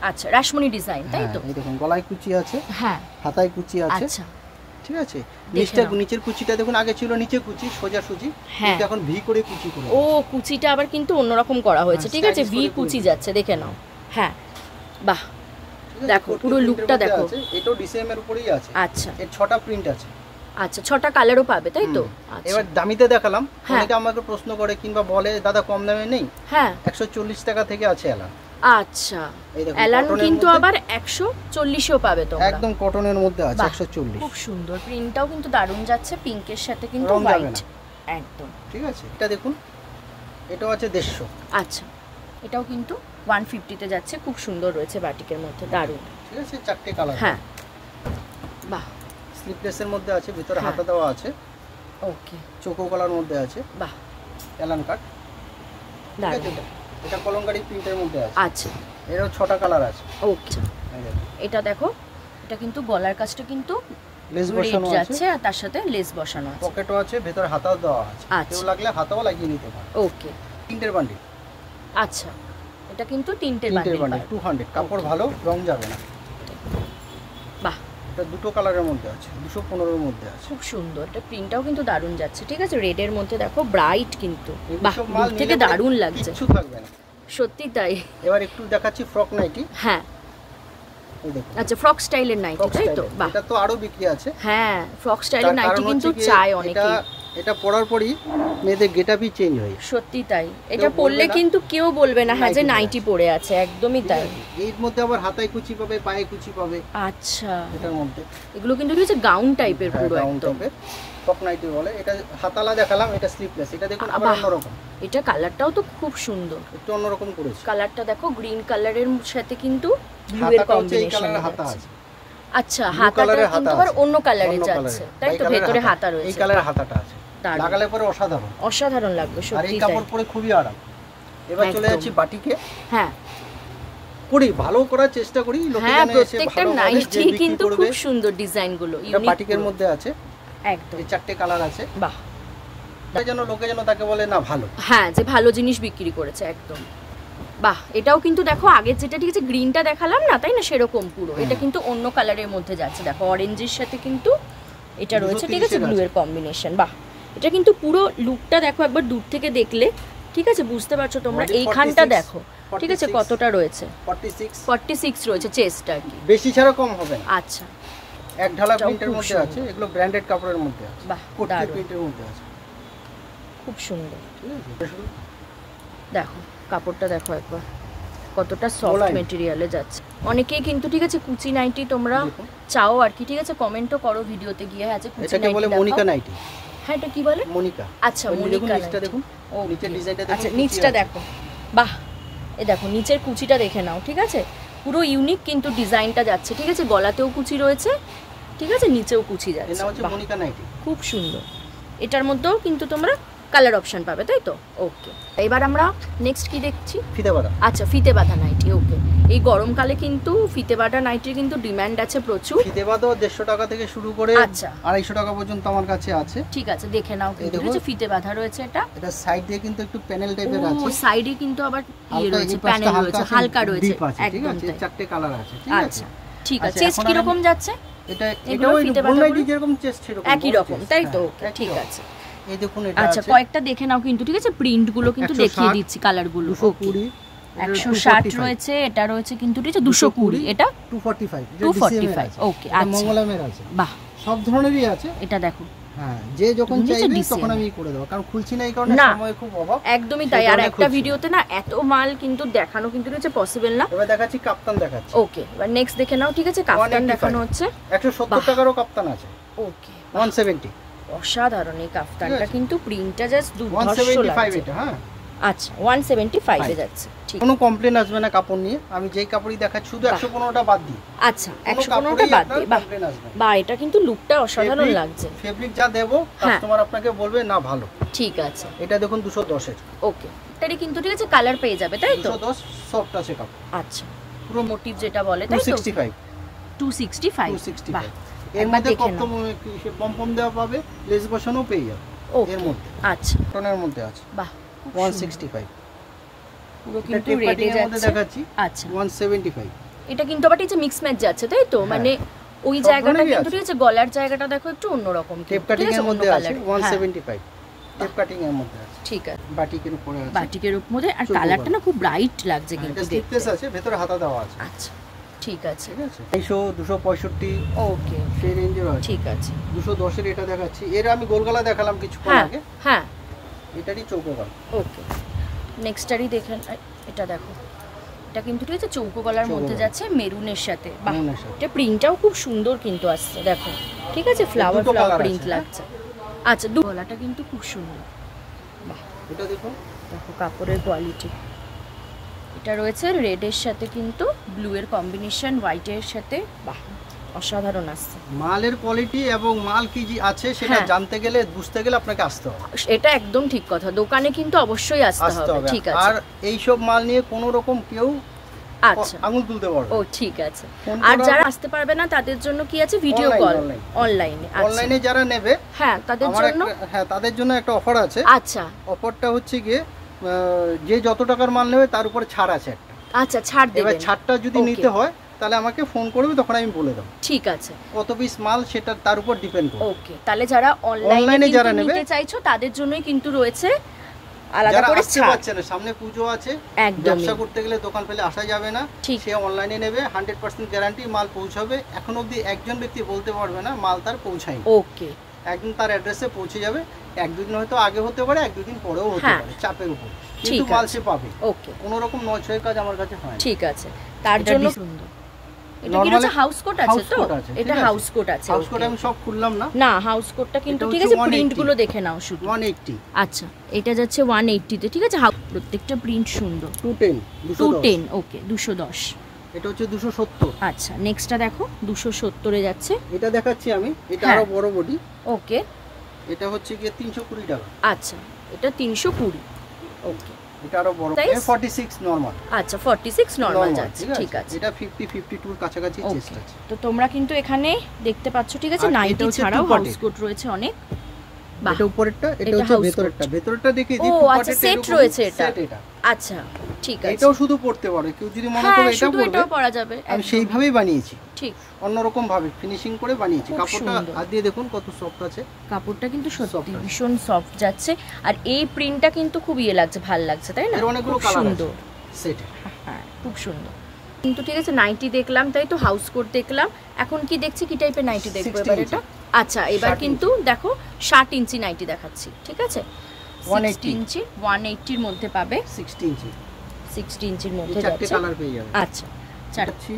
আচ্ছা রাসমণি ডিজাইন তাই তো এই দেখুন গলায় কুচি আছে হ্যাঁ হাতায় কুচি আছে আচ্ছা ঠিক আছে নিচের কুচিটা দেখুন আগে ছিল নিচে কুচি সোজা সুজি কিন্তু এখন ভি করে কুচি করে কুচিটা আবার কিন্তু অন্যরকম করা হয়েছে ঠিক আছে ভি কুচি যাচ্ছে দেখে নাও হ্যাঁ বাহ দেখো পুরো লুকটা দেখো এটাও ডিসিএম এর উপরেই আছে আচ্ছা এর 6টা প্রিন্ট আছে আচ্ছা 6টা কালারও পাবে তাই তো এবার দামিতে দেখালাম অনেকে আমাকে প্রশ্ন করে কিংবা বলে দাদা কম দামে নেই হ্যাঁ 140 টাকা থেকে আছে এলান আচ্ছা এলান কিন্তু আবার 140 ও পাবে তোমরা একদম কটনের মধ্যে আছে 140 খুব সুন্দর প্রিন্টটাও কিন্তু দারুণ যাচ্ছে পিঙ্কের সাথে কিন্তু হোয়াইট একদম ঠিক আছে এটা দেখুন এটাও আছে 150 আচ্ছা এটাও কিন্তু 150 তে যাচ্ছে খুব সুন্দর রয়েছে বাটিকের মধ্যে দারুণ ঠিক আছে চারটে কালার হ্যাঁ বাহ স্লিপলেসের মধ্যে আছে ভিতরে হাতা দেওয়া আছে ওকে চোকো কলার মধ্যে আছে বাহ এলান কাট দারুণ এটা কলমকারী প্রিন্টের মধ্যে আছে আচ্ছা এরও 6টা কালার আছে ওকে এটা দেখো এটা কিন্তু গলার কাজটা কিন্তু লেস বসানো আছে আর তার সাথে লেস বসানো আছে পকেটও আছে ভিতরে হাতাও দেওয়া আছে কেউ লাগলে হাতাও লাগিয়ে নিতে পারে ওকে তিনটের বান্ডিল আচ্ছা এটা কিন্তু তিনটের বান্ডিল 200 কাপড় ভালো রং যাবে না বাহ এটা দুটো কালারের মধ্যে আছে 215 এর মধ্যে আছে খুব সুন্দর এটা প্রিন্টটাও কিন্তু দারুণ যাচ্ছে ঠিক আছে রেড এর মধ্যে দেখো ব্রাইট কিন্তু বাহ দূর থেকে দারুণ লাগছে কিছু থাকবে না সত্যি তাই এবার একটু দেখাচ্ছি ফ্রক নাইটি হ্যাঁ আচ্ছা ফ্রক স্টাইলের নাইটি তাই তো বাহ এটা তো আরো বিক্রি আছে হ্যাঁ ফ্রক স্টাইলের নাইটি কিন্তু চাই অনেকে এটা পরার পরই মেয়েদের গেটআপই চেঞ্জ হয়। সত্যি তাই, এটা পরলে কিন্তু কেউ বলবে না হ্যাঁ যে নাইটি পরে আছে, একদমই তাই। এর মধ্যে আবার হাতায় কুচি পাবে, পায়ে কুচি পাবে। আচ্ছা, এটার মধ্যে এগুলো কিন্তু হচ্ছে গাউন টাইপের, পুরো গাউন টাইপের টপ নাইটি বলে। এটা হাতালা দেখালাম, এটা স্লিপলেস। এটা দেখুন আবার অন্যরকম, এটা কালারটাও তো খুব সুন্দর, একটু অন্যরকম করেছে। কালারটা দেখো গ্রিন কালারের সাথে কিন্তু ব্লু এর কম্বিনেশন হাতা আছে। আচ্ছা, হাতাটা কিন্তু আবার অন্য কালারে যাচ্ছে, তাই তো? ভেতরে হাতা রয়েছে, এই কালারের হাতাটা আছে, লাগালে পরে অসাধারণ অসাধারণ লাগবে সত্যি। আর এই কাপড় পরে খুবই আরাম। এবার চলে যাচ্ছি বাটিকে। হ্যাঁ, করি ভালো করার চেষ্টা করি। হ্যাঁ, প্রত্যেকটা নাইটি কিন্তু খুব সুন্দর ডিজাইন গুলো, ইউনিক। বাটিকের মধ্যে আছে একদম, এই চারটে কালার আছে। বাহ, যেন লোকে যেন তাকে বলে না ভালো, হ্যাঁ, যে ভালো জিনিস বিক্রি করেছে একদম। বাহ, এটাও কিন্তু দেখো আগের যেটা ঠিক আছে গ্রিনটা দেখালাম না, তাই না, সেরকম পুরো। এটা কিন্তু অন্য কালারের মধ্যে যাচ্ছে, দেখো অরেঞ্জের সাথে কিন্তু এটা রয়েছে, ঠিক আছে, ব্লু এর কম্বিনেশন। বাহ, এটা কিন্তু পুরো লুকটা দেখো একবার দূর থেকে দেখলে, ঠিক আছে, বুঝতে পারছো তোমরা। এইখানটা দেখো, ঠিক আছে, কতটা রয়েছে, 46 রয়েছে চেস্ট আর কি, বেশি ছাড়া কম হবে না। আচ্ছা, এক ঢালা প্রিন্টের মধ্যে আছে, এগুলো ব্র্যান্ডেড কাপড়ের মধ্যে আছে। বাহ, কোটি প্রিন্টের মধ্যে আছে, খুব সুন্দর। ঠিক আছে, দেখো কাপড়টা দেখো একবার কতটা সফট মেটেরিয়ালে যাচ্ছে। অনেকেই কিন্তু ঠিক আছে কুচি নাইটি তোমরা চাও আর কি, ঠিক আছে, কমেন্টও করো ভিডিওতে গিয়ে। হ্যাঁ, কুচি নাইটি, এটাকে বলে মনিকা নাইটি। হ্যাঁ, এটা কি বলে? মনিকা। আচ্ছা, মনিকা নাইটি। দেখুন নিচের ডিজাইনটা দেখুন। আচ্ছা, নিচটা দেখো, বাহ, এই দেখো নিচের কুচিটা দেখে নাও, ঠিক আছে, পুরো ইউনিক কিন্তু ডিজাইনটা যাচ্ছে, ঠিক আছে, গলাতেও কুচি রয়েছে, ঠিক আছে, নিচেও কুচি যাচ্ছে। এটা হচ্ছে মনিকা নাইটি, খুব সুন্দর। এটার মধ্যেও কিন্তু তোমরা কালার অপশন পাবে, তাই তো? ওকে, এবার আমরা নেক্সট কি দেখছি? ফিতে বাঁধা। আচ্ছা, ফিতে বাঁধা নাইটি। ওকে, এই গরমকালে কিন্তু ফিতে বাঁধা নাইটির কিন্তু ডিমান্ড আছে প্রচুর। ফিতে বাঁধা 150 টাকা থেকে শুরু করে আচ্ছা 250 টাকা পর্যন্ত আমার কাছে আছে। ঠিক আছে, দেখে নাও কিন্তু হচ্ছে ফিতে বাঁধা রয়েছে। এটা সাইড দিয়ে কিন্তু একটু প্যানেল টাইপের আছে। ও, সাইডে কিন্তু আবার ইয়ে রয়েছে, প্যানেল রয়েছে, হালকা রয়েছে, একদম তাই। চারটে কালার আছে, ঠিক আছে। আচ্ছা, ঠিক আছে। চেস্ট কি রকম যাচ্ছে? এটাও ফিতে বাঁধা নাইটি যেরকম চেস্ট সেরকম একই রকম, তাই তো? ঠিক আছে, এই দেখুন এটা আচ্ছা, কয়েকটা দেখে নাও কিন্তু, ঠিক আছে, প্রিন্ট গুলো কিন্তু দেখিয়ে দিচ্ছি, কালার গুলো। 220 160 রয়েছে, এটা রয়েছে কিন্তু ঠিক আছে 220, এটা 245। ওকে, আচ্ছা, মঙ্গলামের আছে। বাহ, সব ধরনেরই আছে। এটা দেখো, হ্যাঁ, যে যখন চাইবে তখন আমি করে দেব, কারণ খুলছি না এই কারণে, সময় খুব অভাব। একদমই তাই। আর একটা ভিডিওতে না এত মাল কিন্তু দেখানো কিন্তু হচ্ছে পসিবল না। এবার দেখাচ্ছি কাপ্তান দেখাচ্ছি। ওকে, এবার নেক্সট দেখে নাও, ঠিক আছে, কাপ্তান দেখানো হচ্ছে। 170 টাকারও কাপ্তান আছে। ওকে, 170। অসাধারণ এই কাপ্তানটা কিন্তু, প্রিন্টটা জাস্ট দুর্ধর্ষ লাগছে। এটা হ্যাঁ, আচ্ছা 175 এ যাচ্ছে। ঠিক, কোনো কমপ্লেন আসবে না কাপড় নিয়ে। আমি যেই কাপড়ই দেখাচ্ছি শুধু 115টা বাদ দিই। আচ্ছা, 115টা বাদ দিই। বাহ, এটা কিন্তু লুকটা অসাধারণ লাগছে। ফেব্রিক যা দেব কাস্টমার আপনাকে বলবে না ভালো। ঠিক আছে, এটা দেখুন 210 এর। ওকে, এটারই কিন্তু ঠিক আছে কালার পেয়ে যাবে, তাই তো? 210 সফট আছে কাপড়। আচ্ছা, পুরো মোটিভ যেটা বলে, তাই তো? 265। বাহ, এর মধ্যে পম দেওয়া পাবে, লেস বসানো পেয়ে যাবে এর মধ্যে। আচ্ছা, টনের মধ্যে আছে। বাহ, 165। পুরো কিন্তু রেডে যাচ্ছে। দেখাচ্ছি। আচ্ছা, 175। এটা কিন্তু আবার এই মিক্স ম্যাচ যাচ্ছে, তাই তো? মানে ওই জায়গাটা কিন্তু ঠিক আছে, গলার জায়গাটা দেখো একটু অন্যরকম, টেপ কাটিং এর মধ্যে আছে। 175 টেপ কাটিং এর মধ্যে আছে। ঠিক আছে, বাটিকের উপরে আছে, বাটিকের উপরে। আর কালারটা না খুব ব্রাইট লাগছে কিন্তু দেখতে। স্লিপলেস আছে, ভেতরে হাতা দেওয়া আছে। আচ্ছা, ঠিক আছে, ঠিক আছে। 265। ওকে, সেই রেঞ্জের আছে। ঠিক আছে। 210 এর এটা দেখাচ্ছি। এর আমি গোলগলা দেখালাম কিছুক্ষণ আগে। হ্যাঁ, এটারই চৌকো গলা। ওকে, নেক্সটটারই দেখেন, এটা দেখো, এটা কিন্তু ঠিক আছে চৌকো গলার মধ্যে যাচ্ছে মেরুনের সাথে। বাহ, এটা প্রিন্টটাও খুব সুন্দর কিন্তু আসছে, দেখো, ঠিক আছে, ফ্লাওয়ার প্রিন্ট লাগছে। আচ্ছা, গলাটা কিন্তু খুব সুন্দর। বাহ, এটা দেখো কাপড়ের কোয়ালিটি। এটা রয়েছে রেডের সাথে কিন্তু ব্লু এর কম্বিনেশন, হোয়াইটের সাথে। বাহ, অসাধারণ আসছে। মালের কোয়ালিটি এবং মাল কি আছে সেটা জানতে গেলে, বুঝতে গেলে আপনাকে আসতে হবে। এটা একদম ঠিক কথা, দোকানে কিন্তু অবশ্যই আসতে হবে। ঠিক আছে, আর এই সব মাল নিয়ে কোনো রকম কেউ আচ্ছা আঙুল তুলতে পারবে। ও, ঠিক আছে। আর যারা আসতে পারবে না তাদের জন্য কি আছে? ভিডিও কল, অনলাইনে। অনলাইনে যারা নেবে, হ্যাঁ, তাদের জন্য একটা অফার আছে। আচ্ছা, অফারটা হচ্ছে গিয়ে যে যত টাকার মাল নেবে তার উপরে ছাড় আছে একটা। আচ্ছা, ছাড় দেবেন। এবার ছাড়টা যদি নিতে হয় তাহলে আমাকে ফোন করবে, তখন আমি বলে দেব। ঠিক আছে, কত পিস মাল সেটা তার উপর ডিপেন্ড করে। ওকে, তাহলে যারা অনলাইনে যারা নিতে চাইছো তাদের জন্যই কিন্তু রয়েছে আলাদা করে ছাড়। সামনে পুজো আছে, একদম ব্যবসা করতে গেলে দোকান ফেলে আসা যাবে না, সে অনলাইনে নেবে, 100% গ্যারান্টি মাল পৌঁছাবে। এখন অবধি একজন ব্যক্তি বলতে পারবে না মাল তার পৌঁছায়নি। ওকে, একদম তার অ্যাড্রেসে পৌঁছে যাবে। এক দুদিন হয়তো আগে হতে পারে, এক দুদিন পরেও হতে পারে, চাপের উপর, কিন্তু মাল সে পাবে। ওকে, কোনো রকম নয় কাজ আমার কাছে হয়। ঠিক আছে, তার জন্য সুন্দর। এটা কি হচ্ছে হাউস কোট আছে তো? এটা হাউস কোট আছে। হাউস কোট আমি সব খুললাম না, না হাউস কোটটা কিন্তু ঠিক আছে, প্রিন্ট গুলো দেখে নাও শুধু। 180। আচ্ছা, এটা যাচ্ছে 180 তে, ঠিক আছে। প্রত্যেকটা প্রিন্ট সুন্দর। 210। ওকে, 210। এটা হচ্ছে 270। আচ্ছা, নেক্সটটা দেখো 270 এ যাচ্ছে। এটা দেখাচ্ছি আমি, এটা আরো বড় বডি। ওকে, এটা হচ্ছে গিয়ে 320 টাকা। আচ্ছা, এটা 320। ওকে, এটা আরো বড়, 46 নরমাল। আচ্ছা, 46 নরমাল যাচ্ছে, ঠিক আছে। এটা 50-52 এর কাছাকাছি চেস্ট আছে। তো তোমরা কিন্তু এখানে দেখতে পাচ্ছ, ঠিক আছে। নাইটি ছাড়াও হাউস কোট রয়েছে অনেক। এটা উপরেরটা, এটা হচ্ছে ভেতরেরটা। ভেতরেরটা দেখিয়ে দিই, ও আচ্ছা, সেট রয়েছে এটা। আচ্ছা, ঠিক আছে। এটাও শুধু পড়তে পারে কেউ, যদি মনে করে এটা পড়বে, এটাও পরা যাবে। আমি সেইভাবেই বানিয়েছি, ঠিক অন্যরকম ভাবে ফিনিশিং করে বানিয়েছি। কাপড়টা হাত দিয়ে দেখুন কত সফট আছে। কাপড়টা কিন্তু সত্যি ভীষণ সফট যাচ্ছে, আর এই প্রিন্টটা কিন্তু খুব ইয়ে লাগছে, ভালো লাগছে, তাই না? এর অনেকগুলো কালার আছে সেটে। হ্যাঁ, খুব সুন্দর কিন্তু, ঠিক আছে। নাইটি দেখলাম, তাই তো হাউস কোট দেখলাম। এখন কি দেখছি, কি টাইপের নাইটি দেখবো এবার এটা? আচ্ছা, এবার কিন্তু দেখো 60 ইঞ্চি নাইটি দেখাচ্ছি, ঠিক আছে। 180 ইঞ্চি, 180 এর মধ্যে পাবে। 60 ইঞ্চির মধ্যে যাচ্ছে। চারটে কালার পেয়ে যাবে। আচ্ছা, চারটি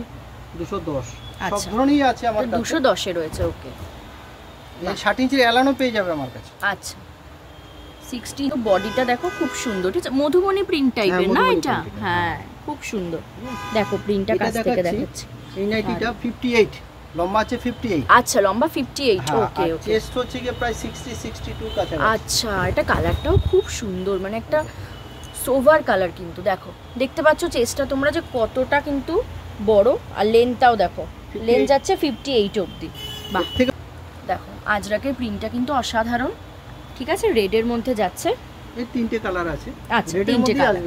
210 সব আচ্ছা, ধরনেরই আছে আমার কাছে। 210 এ রয়েছে। ওকে, এই 60 ইঞ্চির এলানো পেয়ে যাবে আমার কাছে। আচ্ছা, 60 বডিটা দেখো খুব সুন্দর, ঠিক আছে। মধুবনী প্রিন্ট টাইপের না এটা? হ্যাঁ, খুব সুন্দর। দেখো প্রিন্টটা কাছ থেকে দেখাচ্ছি। এই নাইটিটা 58 লম্বা আছে, 58। আচ্ছা, লম্বা 58। ওকে, ওকে। চেস্ট হচ্ছে কি প্রায় 60-62 কাছাকাছি। আচ্ছা, এটা কালারটাও খুব সুন্দর, মানে একটা সোভার কালার কিন্তু। দেখো, দেখতে পাচ্ছ চেস্টটা তোমরা যে কতটা কিন্তু বড়, আর লেন্থটাও দেখো, লেন্থ যাচ্ছে 58 অবধি। বাহ, দেখো আজরাকের প্রিন্টটা কিন্তু অসাধারণ, ঠিক আছে। রেডের মধ্যে যাচ্ছে। এই তিনটে কালার আছে। আচ্ছা, তিনটে কালার।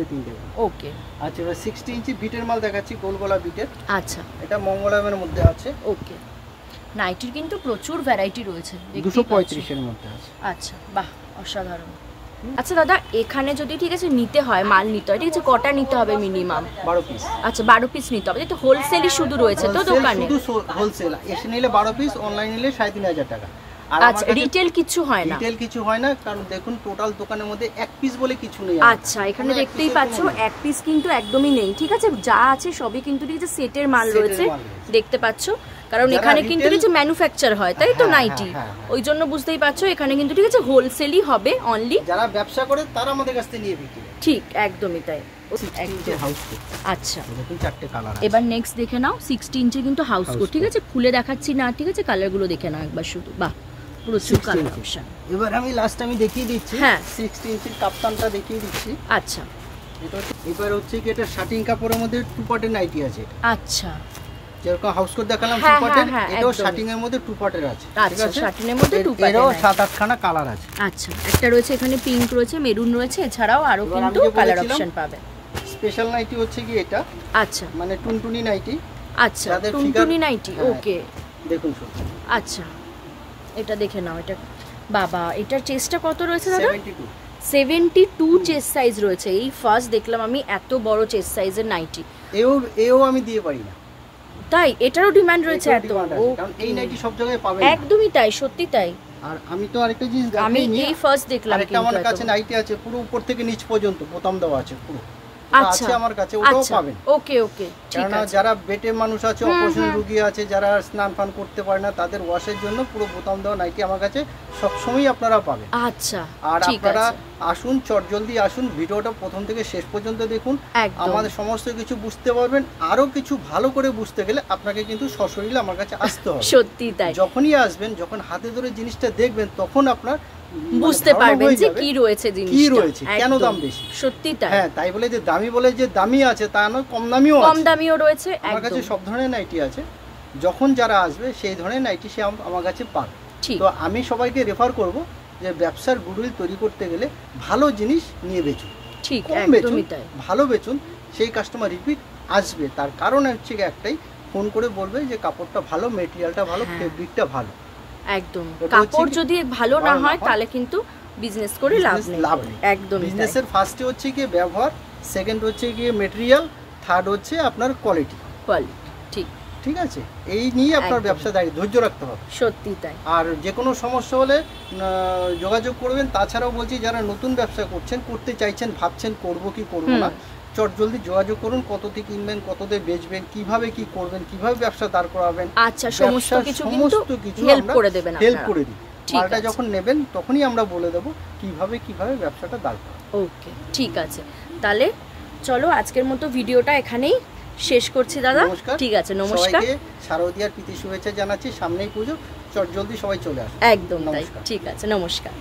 ওকে, আচ্ছা, এবার 60 ইঞ্চি বিটের মাল দেখাচ্ছি, গোল গলা বিটের। আচ্ছা, এটা মঙ্গলমের মধ্যে আছে। ওকে, নাইটির কিন্তু প্রচুর ভ্যারাইটি রয়েছে। 235 এর মধ্যে আছে। আচ্ছা, বাহ, অসাধারণ। আচ্ছা দাদা, এখানে যদি ঠিক আছে নিতে হয়, মাল নিতে হয়, ঠিক আছে, কটা নিতে হবে মিনিমাম? 12 পিস। আচ্ছা, 12 পিস নিতে হবে। তো হোলসেলই শুধু রয়েছে তো দোকানে? শুধু হোলসেল, এসে নিলে 12 পিস, অনলাইন নিলে 3500 টাকা। আচ্ছা, রিটেল কিছু হয় না? রিটেল কিছু হয় না, কারণ দেখুন টোটাল দোকানের মধ্যে এক পিস বলে কিছু নেই। আচ্ছা, এখানে দেখতেই পাচ্ছ এক পিস কিন্তু একদমই নেই, ঠিক আছে। যা আছে সবই কিন্তু ঠিক আছে সেটের মাল রয়েছে, দেখতে পাচ্ছ। কারণ এখানে কিন্তু কিছু ম্যানুফ্যাকচার হয়, তাই তো নাইটি, ওই জন্য বুঝতেই পারছো এখানে কিন্তু ঠিক আছে হোলসেলই হবে অনলি। যারা ব্যবসা করে তারা আমাদের কাছ থেকে নিয়ে বিক্রি। ঠিক, একদমই তাই। আচ্ছা, চারটে কালার। এবার নেক্সট দেখে নাও 60 ইঞ্চি কিন্তু হাউস কোট, ঠিক আছে। খুলে দেখাচ্ছি না, ঠিক আছে, কালারগুলো দেখে নাও একবার শুধু। বাহ, প্রচুর কালার অপশন। এবার আমি লাস্ট আমি দেখিয়ে দিচ্ছি। হ্যাঁ, 60 ইঞ্চির কাপ্তানটা দেখিয়ে দিচ্ছি। আচ্ছা, এবার হচ্ছে কি এটা শাটিং কাপড়ের মধ্যে 2 পার্টের নাইটি আছে। আচ্ছা, যেরকম হাউস কোট দেখালাম 2 পার্টের, এটাও শাটিং এর মধ্যে 2 পার্টের আছে। আচ্ছা, শাটিং এর মধ্যে 2 পার্টের, এরও 7-8 খানা কালার আছে। আচ্ছা, একটা রয়েছে এখানে পিঙ্ক রয়েছে, মেরুন রয়েছে, এছাড়াও আরো কিন্তু কালার অপশন পাবে। স্পেশাল নাইটি হচ্ছে কি এটা। আচ্ছা, মানে টুনটুনি নাইটি। আচ্ছা, টুনটুনি নাইটি। ওকে, দেখুন শুনুন। আচ্ছা, এটা দেখে নাও। এটা বাবা, এটার চেস্টটা কত রয়েছে দাদা? 72 চেস্ট সাইজ রয়েছে। এই ফার্স্ট দেখলাম আমি এত বড় চেস্ট সাইজের নাইটি। এও আমি দিয়ে পারি না, তাই এটারও ডিমান্ড রয়েছে এত? কারণ এই নাইটি সব জায়গায় পাবেন। একদমই তাই, সত্যি তাই। আর আমি তো আরেকটা জিনিস আমি এই ফার্স্ট দেখলাম, কিন্তু আমার কাছে নাইটি আছে পুরো উপর থেকে নিচ পর্যন্ত বোতাম দেওয়া আছে পুরো। আচ্ছা, আমার কাছে ওটাও পাবেন। ওকে, ওকে, ঠিক আছে। যারা বেটে মানুষ আছে, অপারেশন রোগী আছে, যারা স্নান ফান করতে পারে না, তাদের ওয়াশের জন্য পুরো বোতাম দেওয়া নাইটি আমার কাছে সব সময় আপনারা পাবেন। আচ্ছা, আর আপনারা আসুন, চটজলদি আসুন, ভিডিওটা প্রথম থেকে শেষ পর্যন্ত দেখুন, আমাদের সমস্ত কিছু বুঝতে পারবেন। আরো কিছু ভালো করে বুঝতে গেলে আপনাকে কিন্তু সশরীরে আমার কাছে আসতে হবে। সত্যি তাই। যখনই আসবেন, যখন হাতে ধরে জিনিসটা দেখবেন, তখন আপনার বুঝতে পারবেন যে কি রয়েছে জিনিসটা, কি রয়েছে, কেন দাম বেশি। সত্যি তাই। হ্যাঁ, তাই বলে যে দামি বলে যে দামি আছে তা নয়, কম দামিও রয়েছে। আমার কাছে সব ধরনের নাইটি আছে। যখন যারা আসবে সেই ধরনের নাইটি সে আমার কাছে পাবে। তো আমি সবাইকে রেফার করব যে ব্যবসার গুডউইল তৈরি করতে গেলে ভালো জিনিস নিয়ে বেচুন। ঠিক, একদমই তাই। ভালো বেচুন, সেই কাস্টমার রিপিট আসবে। তার কারণ হচ্ছে একটাই, ফোন করে বলবে যে কাপড়টা ভালো, মেটেরিয়ালটা ভালো, ফেব্রিকটা ভালো। একদম, কাপড় যদি ভালো না হয় তাহলে কিন্তু বিজনেস করে লাভ নেই। একদম, বিজনেসের ফার্স্টে হচ্ছে কি ব্যবহার, সেকেন্ড হচ্ছে কি মেটেরিয়াল, থার্ড হচ্ছে আপনার কোয়ালিটি। ঠিক। ঠিক আছে, এই নিয়ে আপনার ব্যবসা দাঁড়িয়ে ধৈর্য রাখতে হবে। সত্যি তাই। আর যে কোনো সমস্যা হলে যোগাযোগ করবেন। তাছাড়াও বলছি, যারা নতুন ব্যবসা করতে চাইছেন, ভাবছেন করব কি করব না, চট জলদি যোগাযোগ করুন। কততে কিনবেন, কততে বেচবেন, কিভাবে কি করবেন, কিভাবে ব্যবসা দাঁড় করাবেন, আচ্ছা সমস্ত কিছু হেল্প করে দেবেন, হেল্প করে দিই। মালটা যখন নেবেন তখনই আমরা বলে দেবো কিভাবে ব্যবসাটা দাঁড় করাবেন। ওকে, ঠিক আছে। তাহলে চলো আজকের মতো ভিডিওটা এখানেই শেষ করছি দাদা। ঠিক আছে, নমস্কার। সবাইকে শারদীয়ার প্রীতি শুভেচ্ছা জানাচ্ছি। সামনেই পুজো, চট জলদি সবাই চলে আসুন। একদম তাই, ঠিক আছে, নমস্কার।